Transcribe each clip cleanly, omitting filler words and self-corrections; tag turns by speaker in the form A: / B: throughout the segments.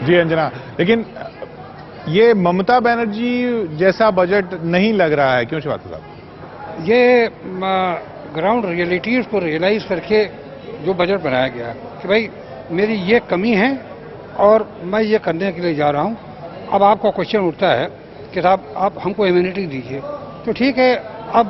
A: जी अंजना, लेकिन ये ममता बनर्जी जैसा बजट नहीं लग रहा है, क्यों श्रीवास्तव साहब?
B: ये ग्राउंड रियलिटीज को रियलाइज करके जो बजट बनाया गया कि भाई मेरी ये कमी है और मैं ये करने के लिए जा रहा हूँ। अब आपका क्वेश्चन उठता है कि साहब आप हमको इम्यूनिटी दीजिए, तो ठीक है। अब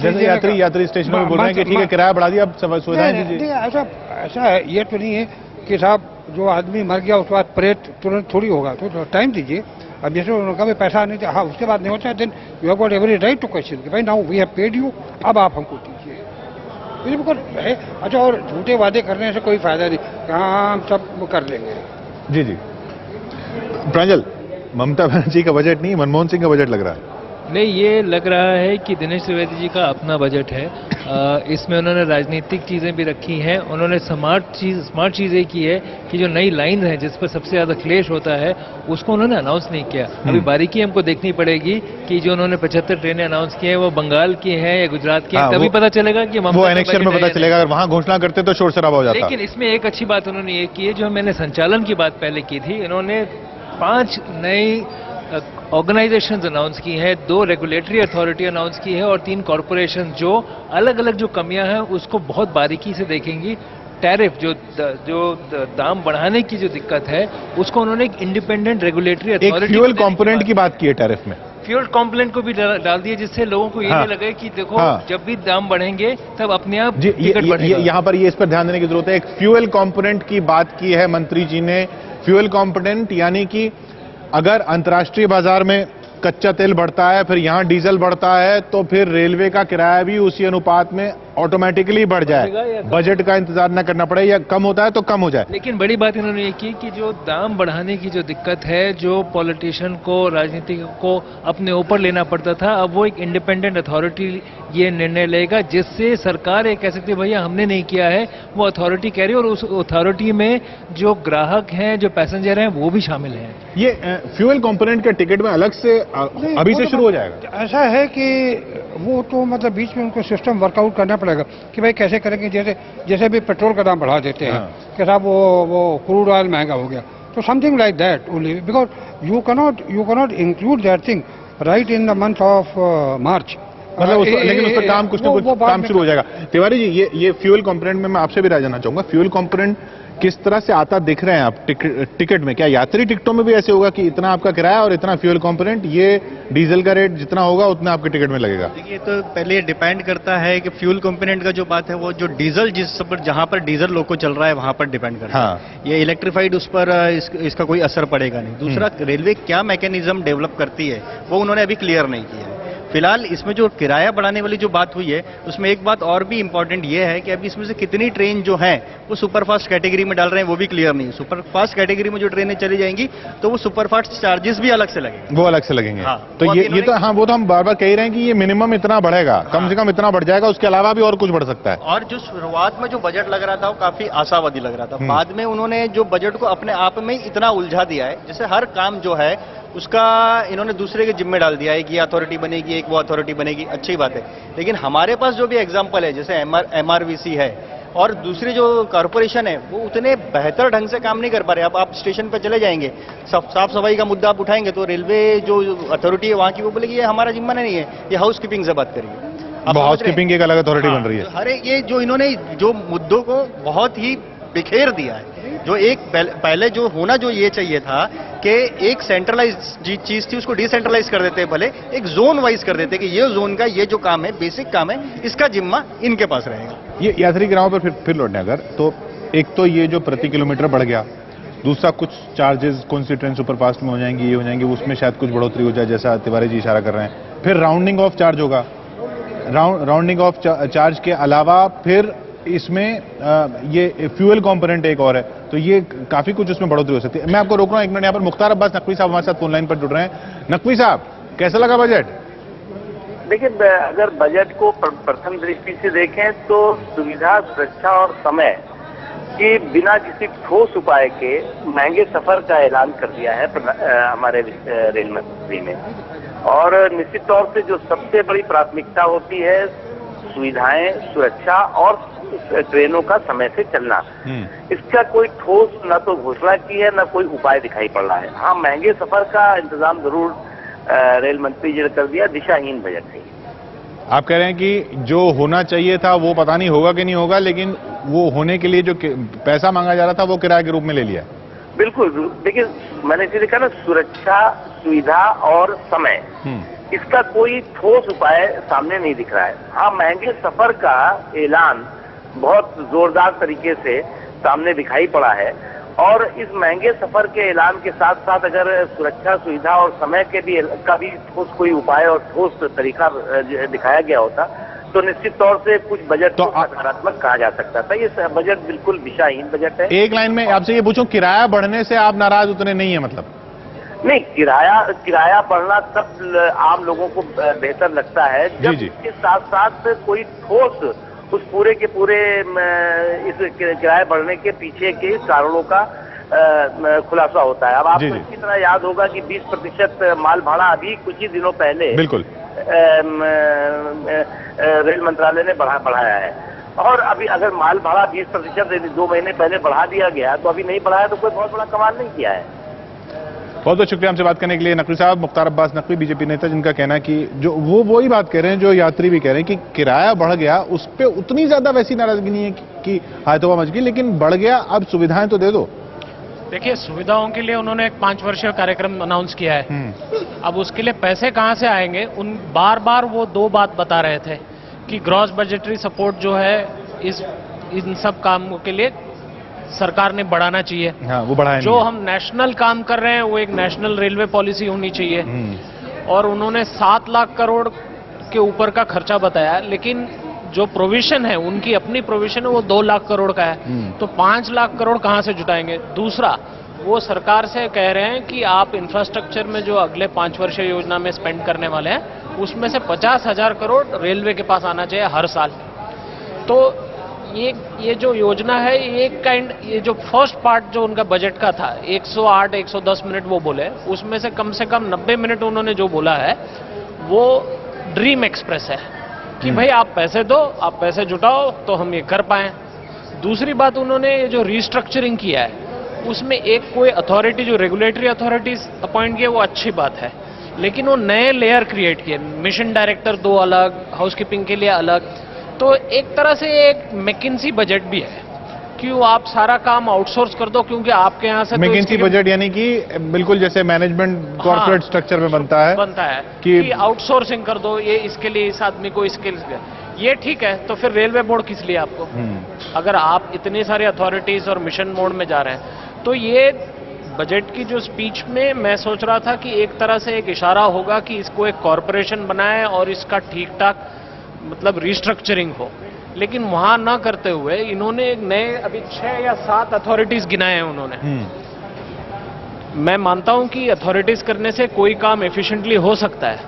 A: जैसे यात्री स्टेशन में बोल रहे हैं कि ठीक है किराया बढ़ा दिया, अब सुविधाएं दीजिए।
B: ऐसा है, ये तो नहीं है कि साहब जो आदमी मर गया उसके बाद प्रेत तुरंत थोड़ी होगा, तो टाइम दीजिए। अब जैसे उनका भी पैसा नहीं था, हाँ उसके बाद नहीं होता है, then you have got every right to question कि भाई now we have paid you, अब आप हमको दीजिए। बिल्कुल है। अच्छा, और झूठे वादे करने से कोई फायदा नहीं, हाँ हम सब कर लेंगे।
A: जी जी प्रांजल, ममता बनर्जी का बजट नहीं, मनमोहन सिंह का बजट लग रहा है।
C: नहीं, ये लग रहा है कि दिनेश त्रिवेदी जी का अपना बजट है। इसमें उन्होंने राजनीतिक चीजें भी रखी हैं, उन्होंने स्मार्ट चीजें की है कि जो नई लाइन है जिस पर सबसे ज्यादा क्लेश होता है उसको उन्होंने अनाउंस नहीं किया। अभी बारीकी हमको देखनी पड़ेगी कि जो उन्होंने 75 ट्रेनें अनाउंस की हैं वो बंगाल की हैं या गुजरात की हैं, तभी पता चलेगा कि
A: वो एनेक्शन में पता चलेगा। अगर वहां घोषणा करते तो शोर शराबा हो जाता।
C: लेकिन इसमें एक अच्छी बात उन्होंने ये की है, जो मैंने संचालन की बात पहले की थी, इन्होंने 5 नई ऑर्गेनाइजेशंस अनाउंस की है, 2 रेगुलेटरी अथॉरिटी अनाउंस की है और 3 कॉरपोरेशन जो अलग अलग जो कमियां हैं उसको बहुत बारीकी से देखेंगी। टैरिफ जो दाम बढ़ाने की जो दिक्कत है उसको उन्होंने एक independent regulatory authority,
A: fuel component की बात की है टैरिफ में,
C: फ्यूल कंपोनेंट को भी डाल दिया, जिससे लोगों को ये नहीं लगे कि देखो जब भी दाम बढ़ेंगे तब अपने आप टिकट बढ़ेगा।
A: यहाँ पर ये इस पर ध्यान देने की जरूरत है। एक फ्यूल कंपोनेंट की बात की है मंत्री जी ने। फ्यूल कंपोनेंट यानी कि अगर अंतर्राष्ट्रीय बाजार में कच्चा तेल बढ़ता है, फिर यहां डीजल बढ़ता है, तो फिर रेलवे का किराया भी उसी अनुपात में ऑटोमेटिकली बढ़ जाए, बजट का इंतजार न करना पड़े, या कम होता है तो कम हो जाए।
C: लेकिन बड़ी बात इन्होंने ये की कि जो दाम बढ़ाने की जो दिक्कत है, जो पॉलिटिशियन को, राजनीतिक को अपने ऊपर लेना पड़ता था, अब वो एक इंडिपेंडेंट अथॉरिटी ये निर्णय लेगा, जिससे सरकार ये कह सकती है भैया हमने नहीं किया है, वो अथॉरिटी कह रही है, और उस अथॉरिटी में जो ग्राहक हैं, जो पैसेंजर हैं, वो भी शामिल हैं।
A: ये फ्यूल कंपोनेंट के टिकट में अलग से अभी से शुरू हो जाएगा?
B: ऐसा है कि वो तो मतलब बीच में उनको सिस्टम वर्कआउट करना पड़ेगा कि भाई कैसे करेंगे। जैसे भी पेट्रोल का दाम बढ़ा देते हैं कि साहब वो क्रूड ऑयल महंगा हो गया, तो something like that only, because you cannot include that thing right in the month of March.
A: मतलब लेकिन उस पर काम कुछ ना कुछ काम शुरू हो जाएगा। तिवारी जी, ये फ्यूल कंपोनेंट में मैं आपसे भी राय जानना चाहूंगा, फ्यूल कंपोनेंट किस तरह से आता दिख रहे हैं आप टिकट में? क्या यात्री टिकटों में भी ऐसे होगा कि इतना आपका किराया और इतना फ्यूल कंपोनेंट, ये डीजल का रेट जितना होगा उतना आपके टिकट में लगेगा?
D: देखिए, तो पहले ये डिपेंड करता है कि फ्यूल कंपोनेंट का जो बात है वो जो डीजल जहां पर डीजल लोको चल रहा है वहां पर डिपेंड करता है। ये इलेक्ट्रिफाइड उस पर इसका कोई असर पड़ेगा नहीं। दूसरा, रेलवे क्या मैकेनिज्म डेवलप करती है वो उन्होंने अभी क्लियर नहीं किया है। फिलहाल इसमें जो किराया बढ़ाने वाली जो बात हुई है उसमें एक बात और भी इंपॉर्टेंट ये है कि अभी इसमें से कितनी ट्रेन जो है वो सुपरफास्ट कैटेगरी में डाल रहे हैं वो भी क्लियर नहीं है। सुपरफास्ट कैटेगरी में जो ट्रेनें चली जाएंगी तो वो सुपरफास्ट चार्जेस भी अलग से लगेंगे।
A: वो अलग से लगेंगे। तो ये तो वो तो हम बार बार कह रहे हैं कि ये मिनिमम इतना बढ़ेगा, कम से कम इतना बढ़ जाएगा, उसके अलावा भी और कुछ बढ़ सकता है।
D: और जो शुरुआत में जो बजट लग रहा था वो काफी आशावादी लग रहा था, बाद में उन्होंने जो बजट को अपने आप में इतना उलझा दिया है, जैसे हर काम जो है उसका इन्होंने दूसरे के जिम्मे डाल दिया है कि ये अथॉरिटी बनेगी, एक वो अथॉरिटी बनेगी। अच्छी बात है, लेकिन हमारे पास जो भी एग्जांपल है जैसे MRVC है और दूसरे जो कॉरपोरेशन है वो उतने बेहतर ढंग से काम नहीं कर पा रहे। अब आप स्टेशन पर चले जाएंगे, साफ सफाई का मुद्दा आप उठाएंगे तो रेलवे जो अथॉरिटी है वहां की वो बोलेगी ये हमारा जिम्मा नहीं है, ये हाउस कीपिंग से बात करिए।
A: हाउस कीपिंग की एक अलग अथॉरिटी बन रही है।
D: अरे ये जो इन्होंने जो मुद्दों को बहुत ही बिखेर दिया है, जो एक पहले जो होना जो ये चाहिए था कि एक सेंट्रलाइज चीज थी उसको डिसेंट्रलाइज कर देते, भले एक जोन वाइज कर देते कि ये जोन का ये जो काम है, बेसिक काम है, इसका जिम्मा इनके पास रहेगा।
A: ये यात्री गिराव पर फिर लौटने अगर तो एक तो ये जो प्रति किलोमीटर बढ़ गया, दूसरा कुछ चार्जेस कौन सी ट्रेन सुपरफास्ट में हो जाएंगी, ये हो जाएंगी, उसमें शायद कुछ बढ़ोतरी हो जाए जैसा तिवारी जी इशारा कर रहे हैं। फिर राउंडिंग ऑफ चार्ज होगा, राउंडिंग ऑफ चार्ज के अलावा फिर इसमें ये फ्यूल कंपोनेंट एक और है, तो ये काफी कुछ उसमें बढ़ोतरी हो सकती है। मैं आपको रोक रहा हूं एक मिनट, यहाँ पर मुख्तार अब्बास नकवी साहब हमारे साथ फोन लाइन पर जुड़ रहे हैं। नकवी साहब, कैसा लगा बजट?
E: देखिए, अगर बजट को प्रथम दृष्टि से देखें तो सुविधा, सुरक्षा और समय के बिना किसी ठोस उपाय के महंगे सफर का ऐलान कर दिया है हमारे रेल मंत्री ने। और निश्चित तौर से जो सबसे बड़ी प्राथमिकता होती है सुविधाएं, सुरक्षा और ट्रेनों का समय से चलना। इसका कोई ठोस न तो घोषणा की है, न कोई उपाय दिखाई पड़ रहा है। हाँ, महंगे सफर का इंतजाम जरूर रेल मंत्री जी ने कर दिया, दिशाहीन बजट है।
A: आप कह रहे हैं कि जो होना चाहिए था वो पता नहीं होगा कि नहीं होगा, लेकिन वो होने के लिए जो पैसा मांगा जा रहा था वो किराए के रूप में ले लिया। बिल्कुल,
E: देखिए मैंने इसीलिए कहा ना, सुरक्षा, सुविधा और समय, इसका कोई ठोस उपाय सामने नहीं दिख रहा है। हाँ, महंगे सफर का ऐलान बहुत जोरदार तरीके से सामने दिखाई पड़ा है, और इस महंगे सफर के ऐलान के साथ साथ अगर सुरक्षा, सुविधा और समय के भी ठोस कोई उपाय और ठोस तरीका दिखाया गया होता तो निश्चित तौर से कुछ बजट तो सकारात्मक कहा जा सकता था। ये बजट बिल्कुल दिशाहीन बजट है।
A: एक लाइन में आपसे ये पूछूं, किराया बढ़ने से आप नाराज उतने नहीं है? मतलब
E: नहीं, किराया बढ़ना तब आम लोगों को बेहतर लगता है जब इसके साथ साथ कोई ठोस उस पूरे के पूरे इस किराए बढ़ने के पीछे के कारणों का खुलासा होता है। अब आपको इसी तरह याद होगा कि 20% माल भाड़ा अभी कुछ ही दिनों पहले
A: बिल्कुल
E: रेल मंत्रालय ने बढ़ाया है, और अभी अगर माल भाड़ा 20% 2 महीने पहले बढ़ा दिया गया तो अभी नहीं बढ़ाया तो कोई बहुत बड़ा कमाल नहीं किया है।
A: बहुत बहुत शुक्रिया हमसे बात करने के लिए नकवी साहब। मुख्तार अब्बास नकवी, बीजेपी नेता, जिनका कहना है कि जो वही बात कह रहे हैं जो यात्री भी कह रहे हैं कि किराया बढ़ गया, उस पर उतनी ज्यादा वैसी नाराजगी नहीं है कि हायतोबा मच गई, लेकिन बढ़ गया, अब सुविधाएं तो दे दो।
F: देखिए, सुविधाओं के लिए उन्होंने एक 5 वर्षीय कार्यक्रम अनाउंस किया है। अब उसके लिए पैसे कहां से आएंगे? उन बार वो 2 बात बता रहे थे कि ग्रॉस बजटरी सपोर्ट जो है इन सब कामों के लिए सरकार ने बढ़ाना चाहिए।
A: हाँ, वो बढ़ाया
F: जो हम नेशनल काम कर रहे हैं वो एक नेशनल रेलवे पॉलिसी होनी चाहिए। और उन्होंने 7 लाख करोड़ के ऊपर का खर्चा बताया, लेकिन जो प्रोविजन है, उनकी अपनी प्रोविजन है, वो 2 लाख करोड़ का है। तो 5 लाख करोड़ कहां से जुटाएंगे? दूसरा, वो सरकार से कह रहे हैं कि आप इंफ्रास्ट्रक्चर में जो अगले 5 वर्षीय योजना में स्पेंड करने वाले हैं, उसमें से 50,000 करोड़ रेलवे के पास आना चाहिए हर साल। तो ये जो योजना है, ये जो फर्स्ट पार्ट जो उनका बजट का था, 108-110 मिनट वो बोले, उसमें से कम 90 मिनट उन्होंने जो बोला है वो ड्रीम एक्सप्रेस है कि भाई आप पैसे दो, आप पैसे जुटाओ तो हम ये कर पाएं। दूसरी बात, उन्होंने ये जो रिस्ट्रक्चरिंग किया है उसमें एक कोई अथॉरिटी, जो रेगुलेटरी अथॉरिटीज अपॉइंट किए, वो अच्छी बात है, लेकिन वो नए लेयर क्रिएट किए, मिशन डायरेक्टर 2 अलग, हाउसकीपिंग के लिए अलग। तो एक तरह से एक मैकिन्सी बजट भी है कि आप सारा काम आउटसोर्स कर दो, क्योंकि आपके यहाँ से
A: मैकिन्सी बजट यानी कि बिल्कुल जैसे मैनेजमेंट कॉर्पोरेट स्ट्रक्चर में बनता है
F: कि आउटसोर्सिंग कर दो, ये इसके लिए इस आदमी को, इसके लिए ये ठीक है। तो फिर रेलवे बोर्ड किस लिए आपको, अगर आप इतने सारे अथॉरिटीज और मिशन मोड में जा रहे हैं? तो ये बजट की जो स्पीच में मैं सोच रहा था कि एक तरह से एक इशारा होगा कि इसको एक कॉरपोरेशन बनाए और इसका ठीक ठाक मतलब रिस्ट्रक्चरिंग हो, लेकिन वहां ना करते हुए इन्होंने एक नए अभी 6 या 7 अथॉरिटीज गिनाए हैं उन्होंने। मैं मानता हूं कि अथॉरिटीज करने से कोई काम एफिशिएंटली हो सकता है,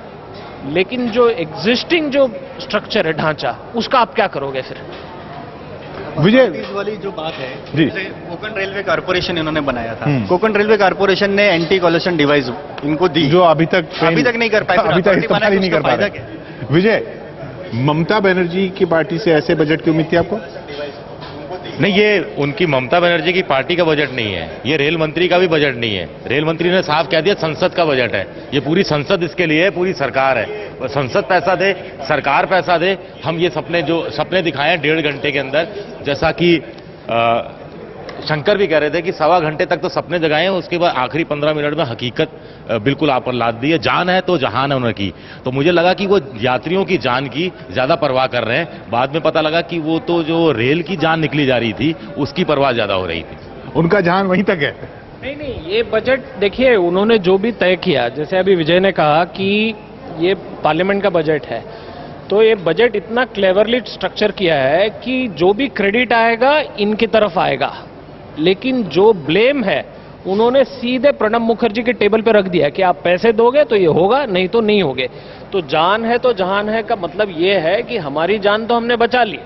F: लेकिन जो एग्जिस्टिंग जो स्ट्रक्चर है, ढांचा, उसका आप क्या करोगे फिर?
A: विजय
D: वाली जो बात है,
A: जैसे
D: कोंकण रेलवे कारपोरेशन इन्होंने बनाया था, कोंकण रेलवे कारपोरेशन ने एंटी कॉलिशन डिवाइस इनको दी,
A: जो अभी तक
D: नहीं कर पाए,
A: अभी तक इस्तेमाल ही नहीं कर पा रहे। विजय, ममता बनर्जी की पार्टी से ऐसे बजट की उम्मीद थी आपको?
G: नहीं, ये उनकी ममता बनर्जी की पार्टी का बजट नहीं है, ये रेल मंत्री का भी बजट नहीं है। रेल मंत्री ने साफ कह दिया संसद का बजट है, ये पूरी संसद इसके लिए, पूरी सरकार है। संसद पैसा दे, सरकार पैसा दे। हम ये सपने दिखाए हैं 1.5 घंटे के अंदर, जैसा कि शंकर भी कह रहे थे कि 1.25 घंटे तक तो सपने जगाए हैं, उसके बाद आखिरी 15 मिनट में हकीकत बिल्कुल आप पर लाद दी है। जान है तो जहान है उन्होंने की। तो मुझे लगा कि वो यात्रियों की जान की ज्यादा परवाह कर रहे हैं, बाद में पता लगा कि वो तो जो रेल की जान निकली जा रही थी उसकी परवाह ज्यादा हो रही थी।
A: उनका जान वहीं तक है।
F: नहीं, ये बजट देखिए, उन्होंने जो भी तय किया, जैसे अभी विजय ने कहा कि ये पार्लियामेंट का बजट है, तो ये बजट इतना क्लेवरली स्ट्रक्चर किया है कि जो भी क्रेडिट आएगा इनकी तरफ आएगा, लेकिन जो ब्लेम है उन्होंने सीधे प्रणब मुखर्जी के टेबल पे रख दिया कि आप पैसे दोगे तो ये होगा, नहीं तो नहीं होगे। तो जान है तो जहान है का मतलब ये है कि हमारी जान तो हमने बचा ली,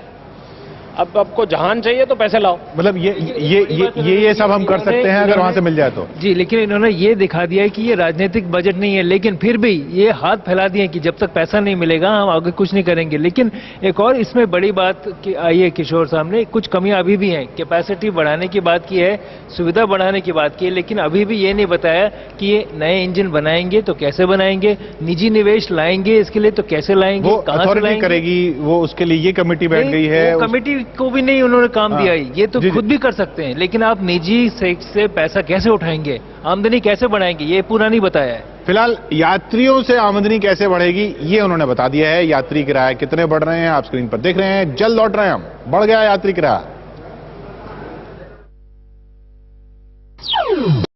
F: अब आपको जहान चाहिए तो पैसे लाओ।
A: मतलब ये सब हम कर सकते हैं अगर वहां से मिल जाए तो।
C: जी, लेकिन इन्होंने ये दिखा दिया है कि ये राजनीतिक बजट नहीं है, लेकिन फिर भी ये हाथ फैला दिए कि जब तक पैसा नहीं मिलेगा हम आगे कुछ नहीं करेंगे। लेकिन एक और इसमें बड़ी बात कि आई है किशोर सामने, कुछ कमियां अभी भी हैं। कैपेसिटी बढ़ाने की बात की है, सुविधा बढ़ाने की बात की है, लेकिन अभी भी ये नहीं बताया कि ये नए इंजन बनाएंगे तो कैसे बनाएंगे, निजी निवेश लाएंगे इसके लिए तो कैसे लाएंगे,
A: वो
C: कहां से
A: अथॉरिटी
C: लाएंगे
A: करेगी, वो उसके लिए ये कमेटी बैठ गई है।
C: कमेटी को भी नहीं उन्होंने काम दिया है, ये तो
A: जी,
C: खुद भी कर सकते हैं, लेकिन आप निजी से पैसा कैसे उठाएंगे, आमदनी कैसे बढ़ाएंगे, ये पूरा नहीं बताया है।
A: फिलहाल यात्रियों से आमदनी कैसे बढ़ेगी ये उन्होंने बता दिया है। यात्री किराए कितने बढ़ रहे हैं आप स्क्रीन पर देख रहे हैं। जल्द लौट रहे हैं हम। बढ़ गया यात्री किराया।